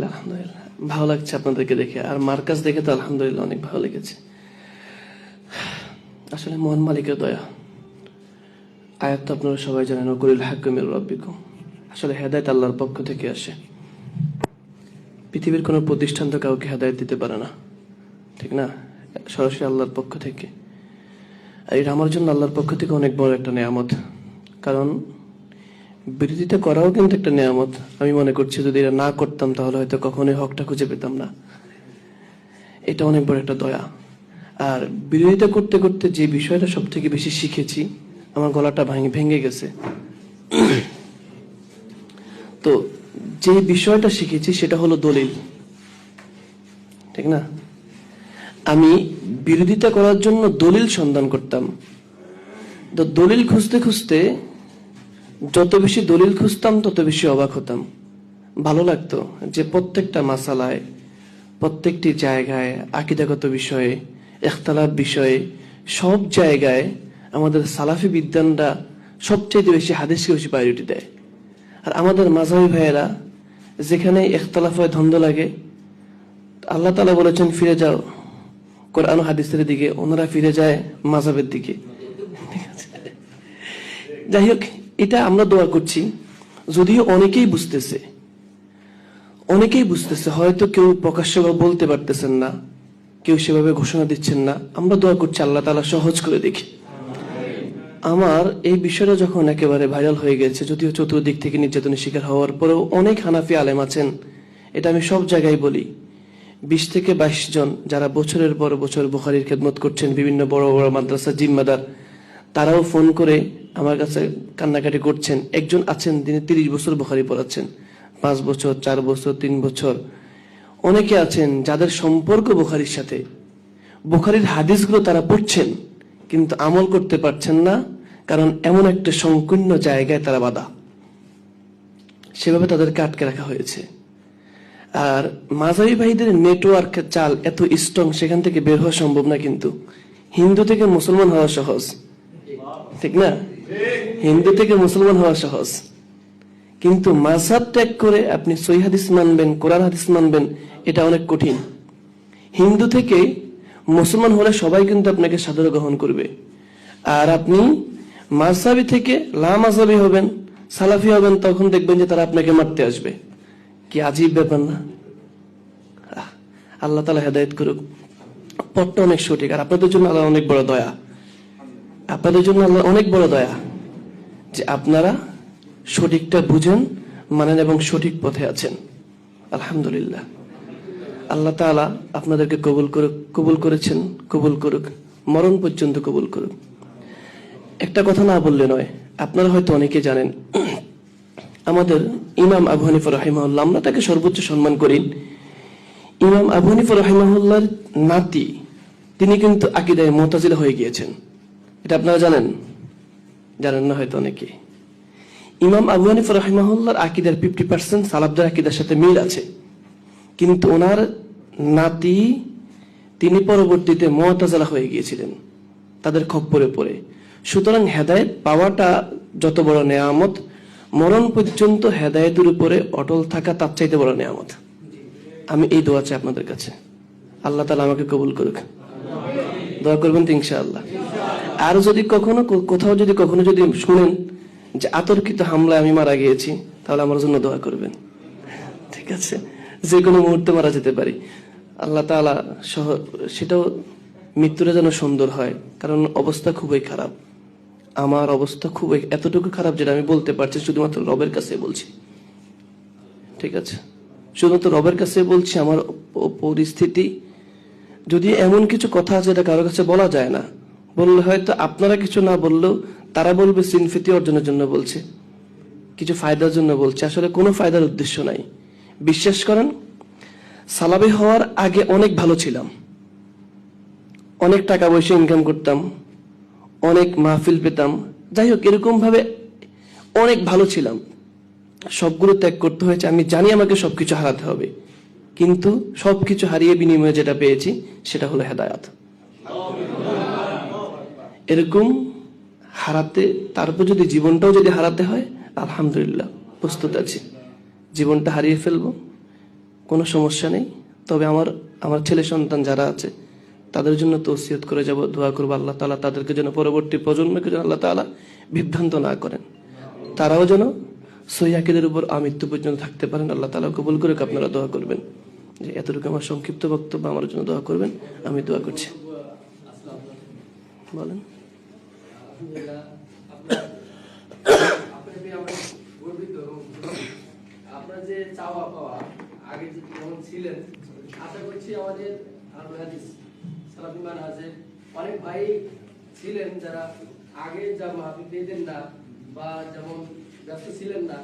আলহামদুলিল্লাহ, ভালো লাগছে আপনাদেরকে দেখে, আর মার্কাজ দেখে তো আলহামদুলিল্লাহ অনেক ভালো লেগেছে। আসলে মহান মালিকের দয়া। আয়াত তো আপনারা সবাই জানেন, ওয়াকুলিল হাক্কু মির রাব্বিকুম। আসলে হেদায়েত আল্লাহর পক্ষ থেকে আসে। পৃথিবীর কোনো প্রতিষ্ঠান তো কাউকে হেদায়েত দিতে পারে না, ঠিক না? সরাসরি আল্লাহর পক্ষ থেকে। আর এটা আমার জন্য আল্লাহর পক্ষ থেকে অনেক বড় একটা নেয়ামত, কারণ বিরোধিতা করাও কিন্তু একটা নেয়ামত। আমি মনে করছি যদি এটা না করতাম তাহলে হয়তো কখনোই হকটা খুঁজে পেতাম না। এটা অনেক বড় একটা দয়া। আর বিরোধিতা করতে করতে যে বিষয়টা সব থেকে বেশি শিখেছি, আমার গলাটা ভেঙে গেছে। তো যে বিষয়টা শিখেছি সেটা হলো দলিল, ঠিক না? আমি বিরোধিতা করার জন্য দলিল সন্ধান করতাম। তো দলিল খুঁজতে খুঁজতে যত বেশি দলিল খুঁজতাম তত বেশি অবাক হতাম। ভালো লাগতো যে প্রত্যেকটা মাসালায়, প্রত্যেকটি জায়গায়, আকীদাগত বিষয়ে, ইখতিলাফ বিষয়ে, সব জায়গায় আমাদের সালাফি বিদ্বানরা সবচেয়ে বেশি হাদিসকে বেশি প্রায়োরিটি দেয়। আর আমাদের মাযহাবী ভাইয়েরা যেখানে ইখতিলাফ হয়, দ্বন্দ্ব লাগে, আল্লাহ তাআলা বলেছেন ফিরে যাও কোরআন ও হাদিসের দিকে, ওনারা ফিরে যায় মাযহাবের দিকে। যাই হোক, এটা আমরা দোয়া করছি। যদিও অনেকেই বুঝতেছে, হয়তো কেউ প্রকাশ্যভাবে বলতে পারতেছেন না, কেউ সেভাবে ঘোষণা দিচ্ছেন না। আমরা দোয়া করছি আল্লাহ তাআলা সহজ করে দেখি। আমার এই বিষয়টা যখন একেবারে ভাইরাল হয়ে গেছে, যদিও চতুর্দিক থেকে নির্যাতনের শিকার হওয়ার পরেও অনেক হানাফি আলেম আছেন, এটা আমি সব জায়গায় বলি, 20 থেকে 22 জন যারা বছরের পর বছর বুখারীর খেদমত করছেন, বিভিন্ন বড় বড় মাদ্রাসার জিম্মাদার, তারাও ফোন করে আমার কাছে কান্নাকাটি করছেন। একজন আছেন তিনি 30 বছর বুখারী পড়াচ্ছেন, 5 বছর, 4 বছর, 3 বছর। অনেকে আছেন যাদের সম্পর্ক বুখারীর সাথে, বুখারীর হাদিসগুলো তারা পড়ছেন কিন্তু আমল করতে পারছেন না, কারণ এমন একটা সংকীর্ণ জায়গায় তারা বাঁধা, সেভাবে তাদেরকে আটকে রাখা হয়েছে। আর মাযহাবী ভাইদের নেটওয়ার্ক চাল এত স্ট্রং, সেখান থেকে বের হওয়া সম্ভব না। কিন্তু হিন্দু থেকে মুসলমান হওয়া সহজ, ঠিক না? হিন্দু থেকে মুসলমান হওয়া সহজ, কিন্তু মাযহাব ত্যাগ করে আপনি সহিহ হাদিস মানবেন, কোরআন হাদিস মানবেন, এটা অনেক কঠিন। হিন্দু থেকে মুসলমান হলে সবাই কিন্তু আপনাকে সাদরে গ্রহণ করবে, আর আপনি মাযহাবী থেকে লা মাযহাবী হবেন, সালাফি হবেন, তখন দেখবেন যে তারা আপনাকে মারতে আসবে। কি আজীব ব্যাপার না? আল্লাহ তাআলা হেদায়েত করুক। পথটা অনেক সঠিক, আর আপনাদের জন্য আল্লাহ অনেক বড় দয়া। আপনাদের জন্য আল্লাহ অনেক বড় দয়া যে আপনারা সঠিকটা বুঝেন, মানেন এবং সঠিক পথে আছেন। আলহামদুলিল্লাহ, আল্লাহ তাআলা আপনাদেরকে কবুল করেছেন, কবুল করুক, মরণ পর্যন্ত কবুল করুক। একটা কথা না বললে নয়, আপনারা হয়তো অনেকে জানেন, আমাদের ইমাম আবু হানিফা রাহিমাহুল্লাহ, আমরা তাকে সর্বোচ্চ সম্মান করি। ইমাম আবু হানিফা রাহিমাহুল্লাহর নাতি, তিনি কিন্তু আকীদায়ে মুতাজিলা হয়ে গিয়েছেন। এটা আপনারা জানেন না হয়তো অনেকে। ইমাম আবু হানিফা রাহিমাহুল্লাহর আকীদার 50% সালাফদের আকীদার সাথে মিল আছে, কিন্তু ওনার নাতি তিনি পরবর্তীতে মুতাজিলা হয়ে গিয়েছিলেন তাদের খপ্পরে পড়ে। সুতরাং হেদায়েত পাওয়াটা যত বড় নেয়ামত, মরণ পর্যন্ত হেদায়েতের উপরে অটল থাকা তার চাইতে বড় নেয়ামত। আমি এই দোয়া চাই আপনাদের কাছে, আল্লাহ তাআলা আমাকে কবুল করুক। দোয়া করবেন তো ইনশাআল্লাহ। আর যদি কোথাও যদি শুনেন যে আতর্কিত হামলায় আমি মারা গিয়েছি, তাহলে আমার জন্য দোয়া করবেন, ঠিক আছে? যে কোনো মুহূর্তে মারা যেতে পারি, আল্লাহ তাআলা সেটাও মৃত্যুটা যেন সুন্দর হয়, কারণ অবস্থা খুবই খারাপ। আমার অবস্থা খুবই এতটুকু খারাপ যেটা আমি বলতে পারছি শুধুমাত্র রবের কাছে বলছি, ঠিক আছে? শুধুমাত্র রবের কাছে বলছি। আমার পরিস্থিতি, যদি এমন কিছু কথা আছে যেটা কারোর কাছে বলা যায় না, বললে হয়তো আপনারা কিছু না বললেও তারা বলবে সিনফিতি অর্জনের জন্য বলছে, কিছু ফায়দার জন্য বলছে। আসলে কোনো ফায়দার উদ্দেশ্য নাই। বিশ্বাস করেন, সালাফি হওয়ার আগে অনেক ভালো ছিলাম, অনেক টাকা পয়সা ইনকাম করতাম, অনেক মাহফিল পেতাম। যাই হোক, এরকম ভাবে অনেক ভালো ছিলাম। সবগুলো ত্যাগ করতে হয়েছে। আমি জানি আমাকে সবকিছু হারাতে হবে, কিন্তু সবকিছু হারিয়ে বিনিময়ে যেটা পেয়েছি সেটা হলো হেদায়েত। এরকম হারাতে, তারপর যদি জীবনটাও যদি হারাতে হয়, আলহামদুলিল্লাহ প্রস্তুত আছি। জীবনটা হারিয়ে ফেলবো, কোনো সমস্যা নেই। তবে আমার ছেলে সন্তান যারা আছে তাদের জন্য তৌসিয়ত করে যাব, দোয়া করবো আল্লাহ তাআলা তাদেরকে যেন, পরবর্তী প্রজন্মকে যেন আল্লাহ তাআলা বিভ্রান্ত না করেন, তারাও যেন সহিহ আকীদার উপর আমৃত্যু পর্যন্ত থাকতে পারেন। আল্লাহ তাআলা কবুল করে আপনারা দোয়া করবেন। যে এতটুকু আমার সংক্ষিপ্ত বক্তব্য, আমার জন্য দোয়া করবেন, আমি দোয়া করছি। বলেন। আপনার যে চাওয়া পাওয়া আগে যেমন ছিলেন, আশা করছি আমাদের সালাফি মানহাজে অনেক ভাই ছিলেন যারা আগে যা মাহফিল পেতেন না বা যেমন ব্যস্ত ছিলেন না,